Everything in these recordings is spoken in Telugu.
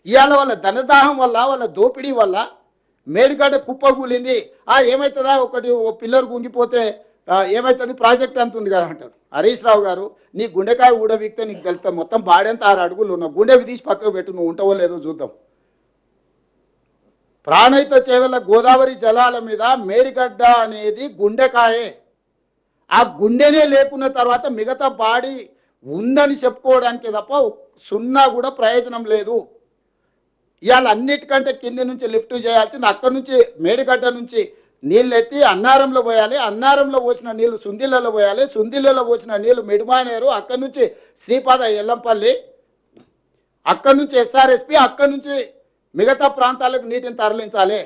ఇవాళ వాళ్ళ ధనదాహం వల్ల వాళ్ళ దోపిడీ వల్ల మేడిగడ్డ కుప్పగూలింది. ఏమవుతుందా, ఒకటి ఓ పిల్లర్ గుంగిపోతే ఏమవుతుంది, ప్రాజెక్ట్ అంత ఉంది కదా అంటారు. హరీష్ రావు గారు, నీ గుండెకాయ ఊడవిక్తే నీకు తెలుస్తా, మొత్తం బాడెంత 6 అడుగులు ఉన్నావు, గుండెవి తీసి పక్కకు పెట్టు, నువ్వు ఉంటావో లేదో చూద్దాం. ప్రాణహిత చేవెళ్ళ గోదావరి జలాల మీద మేడిగడ్డ అనేది గుండెకాయే. ఆ గుండెనే లేకున్న తర్వాత మిగతా బాడీ ఉందని చెప్పుకోవడానికి తప్ప సున్నా కూడా ప్రయోజనం లేదు. ఇవాళ అన్నిటికంటే కింది నుంచి లిఫ్ట్ చేయాల్సింది, అక్కడి నుంచి మేడిగడ్డ నుంచి నీళ్ళు ఎత్తి అన్నారంలో పోయాలి, అన్నారంలో పోసిన నీళ్లు సుందిళ్ళలో పోయాలి, సుందిళ్ళలో పోసిన నీళ్లు మిడిమానేరు, అక్కడి నుంచి శ్రీపాద ఎల్లంపల్లి, అక్కడి నుంచి ఎస్ఆర్ఎస్పి, అక్కడి నుంచి మిగతా ప్రాంతాలకు నీటిని తరలించాలి.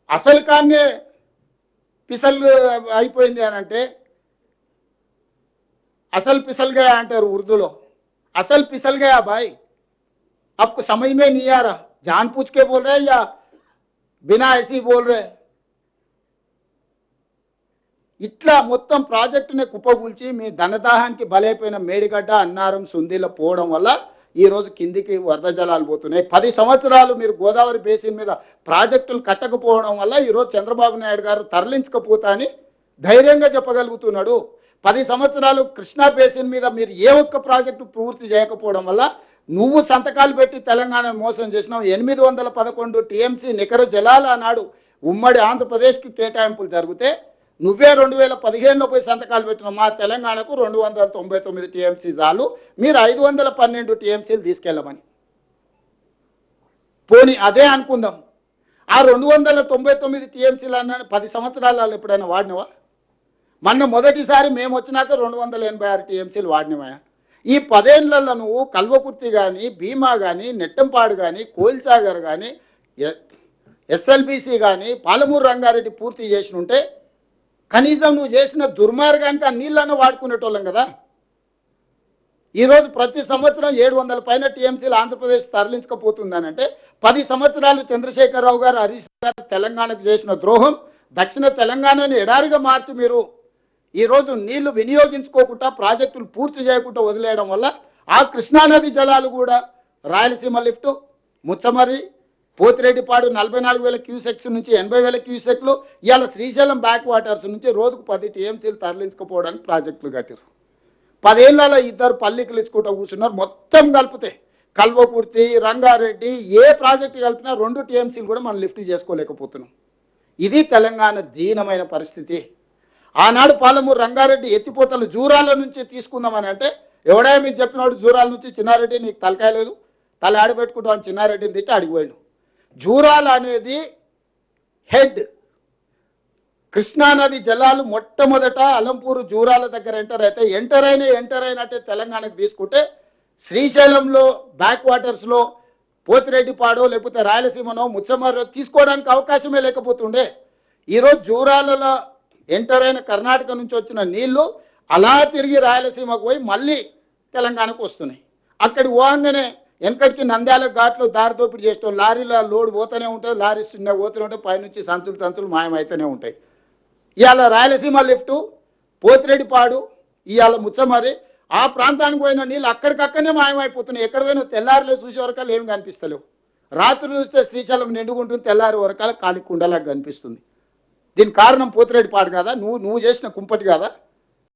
అసలు కానీ పిసల్ అయిపోయింది అని అంటే, అసలు పిసల్ గయా అంటారు ఉర్దూలో. అసలు పిసల్ గయా భాయ్, आपको समझ में नहीं आ रहा, जान पूछ के बोल रहे हैं या बिना ऐसी बोल रहे. ఇట్లా మొత్తం ప్రాజెక్టుని కుప్పగూల్చి మీ ధనదాహానికి బలైపోయిన మేడిగడ్డ, అన్నారం, సుందిల పోవడం వల్ల ఈరోజు కిందికి వరద జలాలు పోతున్నాయి. 10 సంవత్సరాలు మీరు గోదావరి బేసిన్ మీద ప్రాజెక్టులు కట్టకపోవడం వల్ల ఈరోజు చంద్రబాబు నాయుడు గారు తరలించకపోతా అని ధైర్యంగా చెప్పగలుగుతున్నాడు. 10 సంవత్సరాలు కృష్ణా బేసిన్ మీద మీరు ఏ ఒక్క ప్రాజెక్టు పూర్తి చేయకపోవడం వల్ల నువ్వు సంతకాలు పెట్టి తెలంగాణను మోసం చేసినావు. 811 టీఎంసీ నికర జలాలు ఆనాడు ఉమ్మడి ఆంధ్రప్రదేశ్కి కేటాయింపులు జరిగితే నువ్వే 2015లో పోయి సంతకాలు పెట్టినావు. మా తెలంగాణకు 299 టీఎంసీ చాలు, మీరు 512 టీఎంసీలు తీసుకెళ్ళమని. పోనీ అదే అనుకుందాం, ఆ 299 టీఎంసీలు అన్న 10 సంవత్సరాలలో ఎప్పుడైనా వాడినవా? మొన్న మొదటిసారి మేము వచ్చినాక 286 టీఎంసీలు వాడినవా? ఈ 10 ఏళ్లలో నువ్వు కల్వకుర్తి కానీ, భీమా కానీ, నెట్టంపాడు కానీ, కోయిల్సాగర్ కానీ, ఎస్ఎల్బీసీ కానీ, పాలమూరు రంగారెడ్డి పూర్తి చేసి ఉంటే కనీసం నువ్వు చేసిన దుర్మార్గానికి ఆ నీళ్ళను వాడుకునేటోళ్ళం కదా. ఈరోజు ప్రతి సంవత్సరం 700 పైన టీఎంసీలు ఆంధ్రప్రదేశ్ తరలించకపోతుందనంటే 10 సంవత్సరాలు చంద్రశేఖరరావు గారు, హరీష్ గారు తెలంగాణకు చేసిన ద్రోహం, దక్షిణ తెలంగాణని ఎడారిగా మార్చి మీరు ఈరోజు నీళ్లు వినియోగించుకోకుండా ప్రాజెక్టులు పూర్తి చేయకుండా వదిలేయడం వల్ల ఆ కృష్ణానది జలాలు కూడా రాయలసీమ లిఫ్ట్, ముచ్చమర్రి, పోతిరెడ్డిపాడు 44,000 క్యూసెక్స్ నుంచి 80,000 క్యూసెక్లు, ఇవాళ శ్రీశైలం బ్యాక్ వాటర్స్ నుంచి రోజుకు 10 టీఎంసీలు తరలించుకోవడానికి ప్రాజెక్టులు కట్టారు. 10 ఏళ్లలో 2 పల్లికలు ఇచ్చుకుంటూ కూర్చున్నారు. మొత్తం కలిపితే కల్వకుర్తి, రంగారెడ్డి ఏ ప్రాజెక్టు కలిపినా 2 టీఎంసీలు కూడా మనం లిఫ్ట్ చేసుకోలేకపోతున్నాం. ఇది తెలంగాణ దీనమైన పరిస్థితి. ఆనాడు పాలమూరు రంగారెడ్డి ఎత్తిపోతలు జూరాల నుంచి తీసుకుందామని అంటే ఎవడా మీకు చెప్పినాడు, జూరాల నుంచి చిన్నారెడ్డి నీకు తలకాయ లేదు, తల ఆడబెట్టుకుంటాం అని చిన్నారెడ్డిని తిట్టి అడిగిపోయాడు. జూరాల అనేది హెడ్, కృష్ణానది జలాలు మొట్టమొదట అలంపూరు జూరాల దగ్గర ఎంటర్ అయినట్టే తెలంగాణకు తీసుకుంటే శ్రీశైలంలో బ్యాక్ వాటర్స్లో పోతిరెడ్డిపాడో లేకపోతే రాయలసీమనో ముచ్చమర్రో తీసుకోవడానికి అవకాశమే లేకపోతుండే. ఈరోజు జూరాలలో ఎంటర్ అయిన కర్ణాటక నుంచి వచ్చిన నీళ్లు అలా తిరిగి రాయలసీమకు పోయి మళ్ళీ తెలంగాణకు వస్తున్నాయి. అక్కడి పోగానే వెనకటికి నంద్యాల ఘాట్లో దారి దోపిడీ చేస్తాం, లారీల లోడ్ పోతూనే ఉంటుంది, లారీ చిన్న పోతూనే ఉంటాయి, పైనుంచి సంచులు మాయమైతేనే ఉంటాయి. ఇవాళ రాయలసీమ లిఫ్టు, పోతిరెడ్డిపాడు, ఇవాళ ముచ్చమర్రి, ఆ ప్రాంతానికి పోయిన నీళ్ళు అక్కడికక్కడనే మాయమైపోతున్నాయి. ఎక్కడ పోయినా తెల్లారిలో చూసే వరకాలు ఏమి కనిపిస్తలేవు. రాత్రి చూస్తే శ్రీశైలం నిండుకుంటుంది, తెల్లారి వరకాల కాలి కుండలాగా కనిపిస్తుంది. దీనికి కారణం పోతిరెడ్డిపాడు కాదా? నువ్వు చేసిన కుంపటి కాదా?